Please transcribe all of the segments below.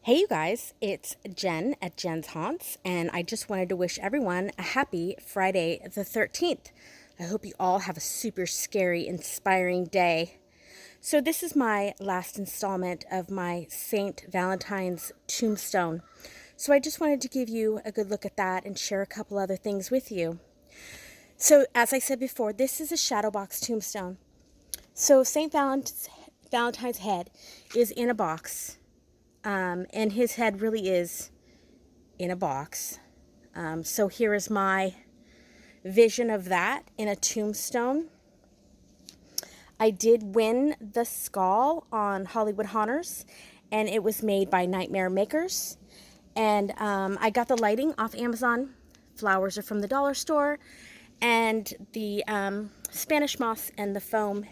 Hey you guys, it's Jen at Jen's Haunts, and I just wanted to wish everyone a happy Friday the 13th. I hope you all have a super scary, inspiring day. So this is my last installment of my Saint Valentine's tombstone. So I just wanted to give you a good look at that and share a couple other things with you. So as I said before, this is a shadow box tombstone. So Saint Valentine's head is in a box. And his head really is in a box. So here is my vision of that in a tombstone. I did win the skull on Hollywood Haunters, and it was made by Nightmare Makers. And I got the lighting off Amazon. Flowers are from the dollar store. And the Spanish moss and the foam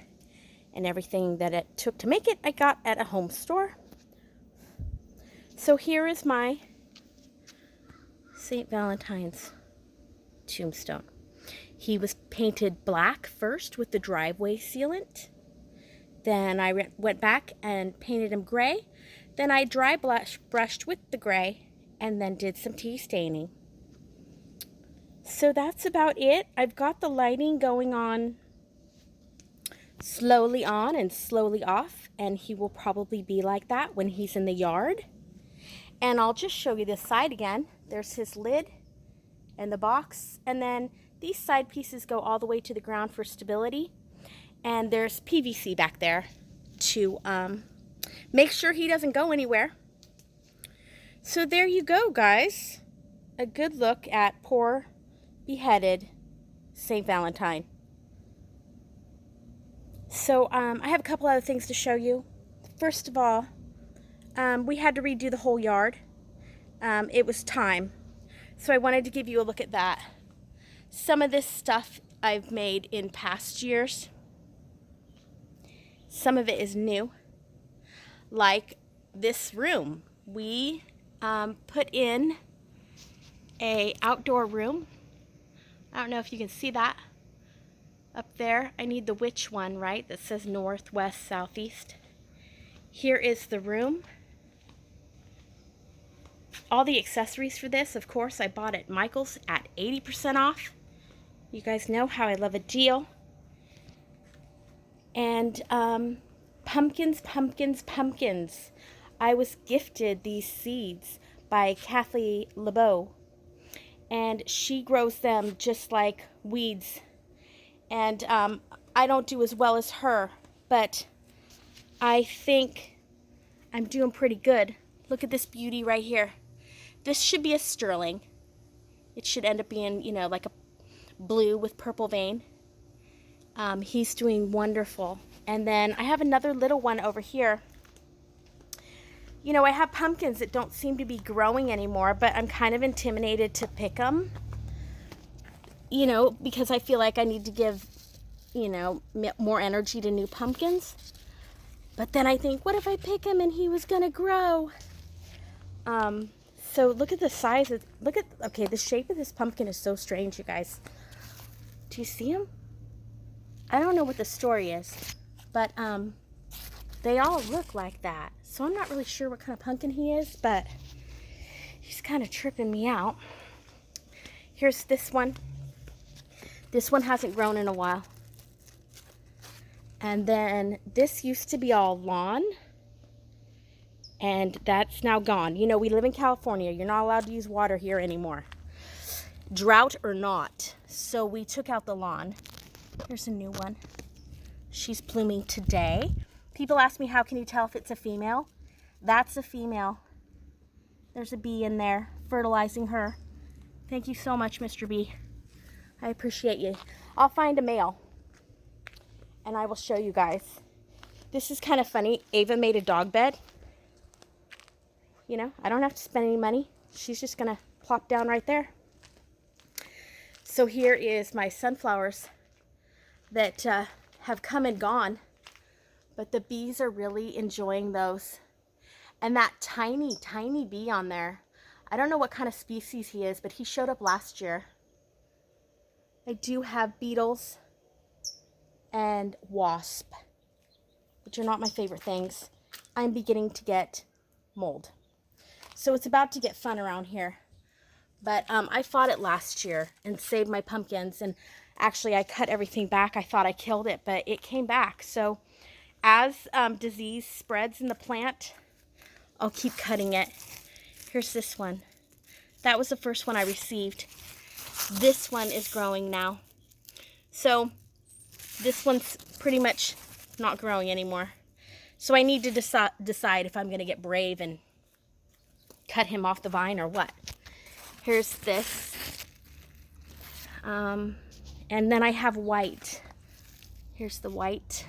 and everything that it took to make it, I got at a home store. So here is my St. Valentine's tombstone. He was painted black first with the driveway sealant. Then I went back and painted him gray. Then I dry brushed with the gray and then did some tea staining. So that's about it. I've got the lighting going on and slowly off, and he will probably be like that when he's in the yard. And I'll just show you this side again. There's his lid and the box. And then these side pieces go all the way to the ground for stability. And there's PVC back there to make sure he doesn't go anywhere. So there you go, guys. A good look at poor, beheaded St. Valentine. So I have a couple other things to show you. First of all, we had to redo the whole yard. It was time. So I wanted to give you a look at that. Some of this stuff I've made in past years. Some of it is new. Like this room. We put in a outdoor room. I don't know if you can see that up there. I need the witch one, right? That says northwest, southeast. Here is the room. All the accessories for this, of course, I bought at Michael's at 80% off. You guys know how I love a deal. And pumpkins. I was gifted these seeds by Kathleen LeBeau. And she grows them just like weeds. And I don't do as well as her, but I think I'm doing pretty good. Look at this beauty right here. This should be a sterling. It should end up being, you know, like a blue with purple vein. He's doing wonderful. And then I have another little one over here. You know, I have pumpkins that don't seem to be growing anymore, but I'm kind of intimidated to pick them. You know, because I feel like I need to give, you know, more energy to new pumpkins. But then I think, what if I pick him and he was going to grow? So look at the size of, okay, the shape of this pumpkin is so strange, you guys. Do you see him? I don't know what the story is, but they all look like that. So I'm not really sure what kind of pumpkin he is, but he's kind of tripping me out. Here's this one. This one hasn't grown in a while. And then this used to be all lawn. And that's now gone. You know, we live in California. You're not allowed to use water here anymore. Drought or not. So we took out the lawn. Here's a new one. She's blooming today. People ask me, how can you tell if it's a female? That's a female. There's a bee in there fertilizing her. Thank you so much, Mr. Bee. I appreciate you. I'll find a male and I will show you guys. This is kind of funny. Ava made a dog bed. You know, I don't have to spend any money. She's just going to plop down right there. So here is my sunflowers that have come and gone. But the bees are really enjoying those. And that tiny, tiny bee on there. I don't know what kind of species he is, but he showed up last year. I do have beetles and wasp, which are not my favorite things. I'm beginning to get mold. So it's about to get fun around here. But I fought it last year and saved my pumpkins. And actually, I cut everything back. I thought I killed it, but it came back. So as disease spreads in the plant, I'll keep cutting it. Here's this one. That was the first one I received. This one is growing now. So this one's pretty much not growing anymore. So I need to decide if I'm going to get brave and cut him off the vine or what. Here's this. And then I have white. Here's the white.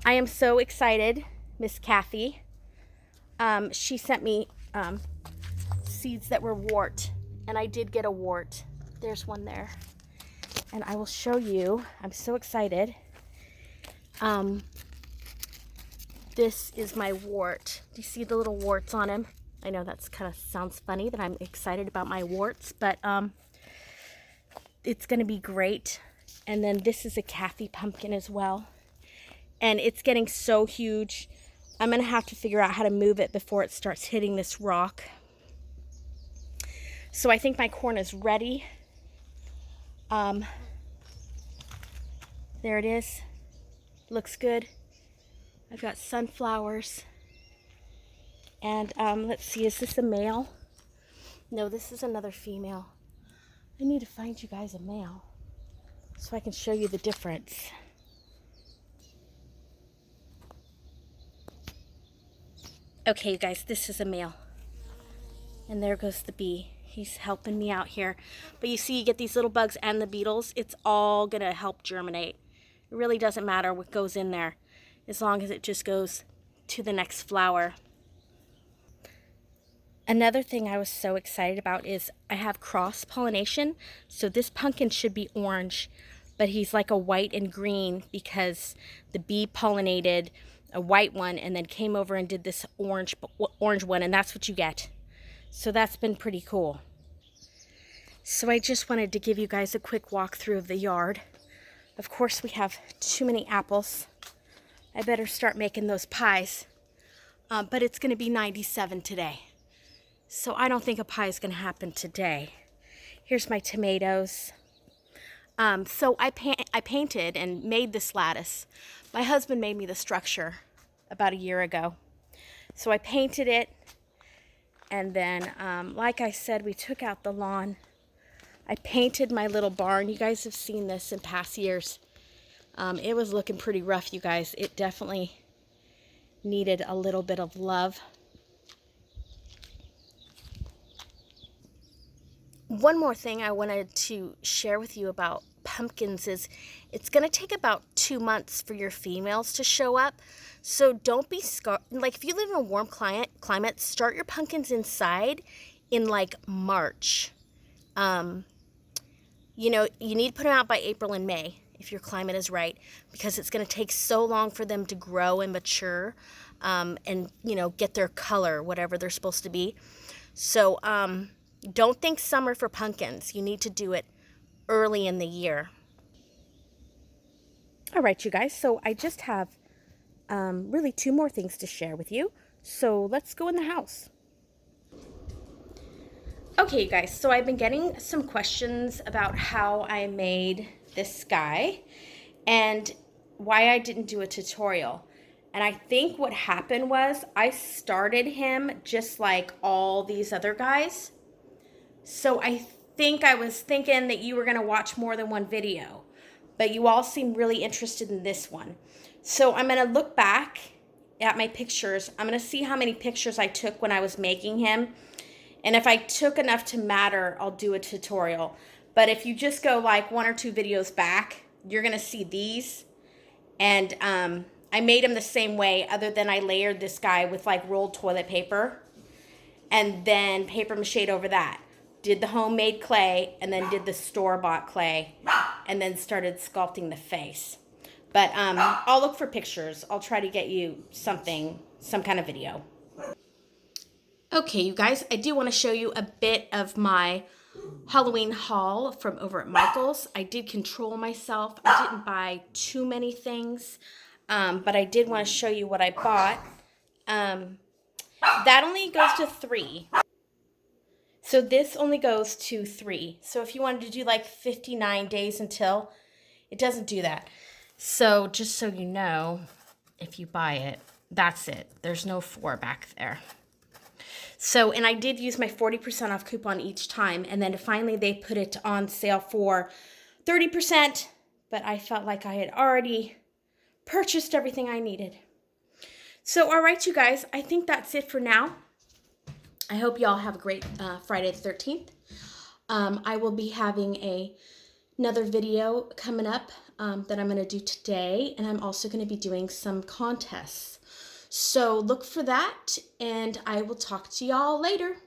I am so excited, Miss Kathy. She sent me seeds that were wart, and I did get a wart. There's one there. And I will show you. I'm so excited. This is my wart. Do you see the little warts on him? I know that's kind of sounds funny that I'm excited about my warts, but it's going to be great. And then this is a Kathy pumpkin as well. And it's getting so huge. I'm going to have to figure out how to move it before it starts hitting this rock. So I think my corn is ready. There it is. Looks good. I've got sunflowers. And let's see, is this a male? No, this is another female. I need to find you guys a male so I can show you the difference. Okay, you guys, this is a male. And there goes the bee. He's helping me out here. But you see, you get these little bugs and the beetles. It's all going to help germinate. It really doesn't matter what goes in there, as long as it just goes to the next flower. Another thing I was so excited about is I have cross-pollination. So this pumpkin should be orange, but he's like a white and green because the bee pollinated a white one and then came over and did this orange one, and that's what you get. So that's been pretty cool. So I just wanted to give you guys a quick walkthrough of the yard. Of course, we have too many apples. I better start making those pies. But it's going to be 97 today. So I don't think a pie is going to happen today. Here's my tomatoes. So I painted and made this lattice. My husband made me the structure about a year ago. So I painted it. And then, like I said, we took out the lawn. I painted my little barn. You guys have seen this in past years. It was looking pretty rough, you guys. It definitely needed a little bit of love. One more thing I wanted to share with you about pumpkins is it's going to take about 2 months for your females to show up. So don't be scared. Like if you live in a warm climate, start your pumpkins inside in like March. You know, you need to put them out by April and May if your climate is right, because it's going to take so long for them to grow and mature and, you know, get their color, whatever they're supposed to be. So don't think summer for pumpkins. You need to do it early in the year. All right, you guys. So I just have really 2 more things to share with you. So let's go in the house. Okay, you guys. So I've been getting some questions about how I made this guy and why I didn't do a tutorial. And I think what happened was I started him just like all these other guys. So I think I was thinking that you were going to watch more than one video, but you all seem really interested in this one. So I'm going to look back at my pictures. I'm going to see how many pictures I took when I was making him. And if I took enough to matter, I'll do a tutorial. But if you just go like 1 or 2 videos back, you're going to see these. And I made him the same way, other than I layered this guy with like rolled toilet paper and then paper mache over that. Did the homemade clay and then did the store-bought clay and then started sculpting the face. But I'll look for pictures. I'll try to get you some kind of video. Okay, you guys, I do want to show you a bit of my Halloween haul from over at Michael's. I did control myself. I didn't buy too many things, but I did want to show you what I bought. That only goes to 3. So this only goes to 3. So if you wanted to do like 59 days until, it doesn't do that. So just so you know, if you buy it, that's it. There's no 4 back there. So, and I did use my 40% off coupon each time. And then finally they put it on sale for 30%. But I felt like I had already purchased everything I needed. So, all right, you guys, I think that's it for now. I hope y'all have a great Friday the 13th. I will be having another video coming up that I'm going to do today. And I'm also going to be doing some contests. So look for that, and I will talk to y'all later.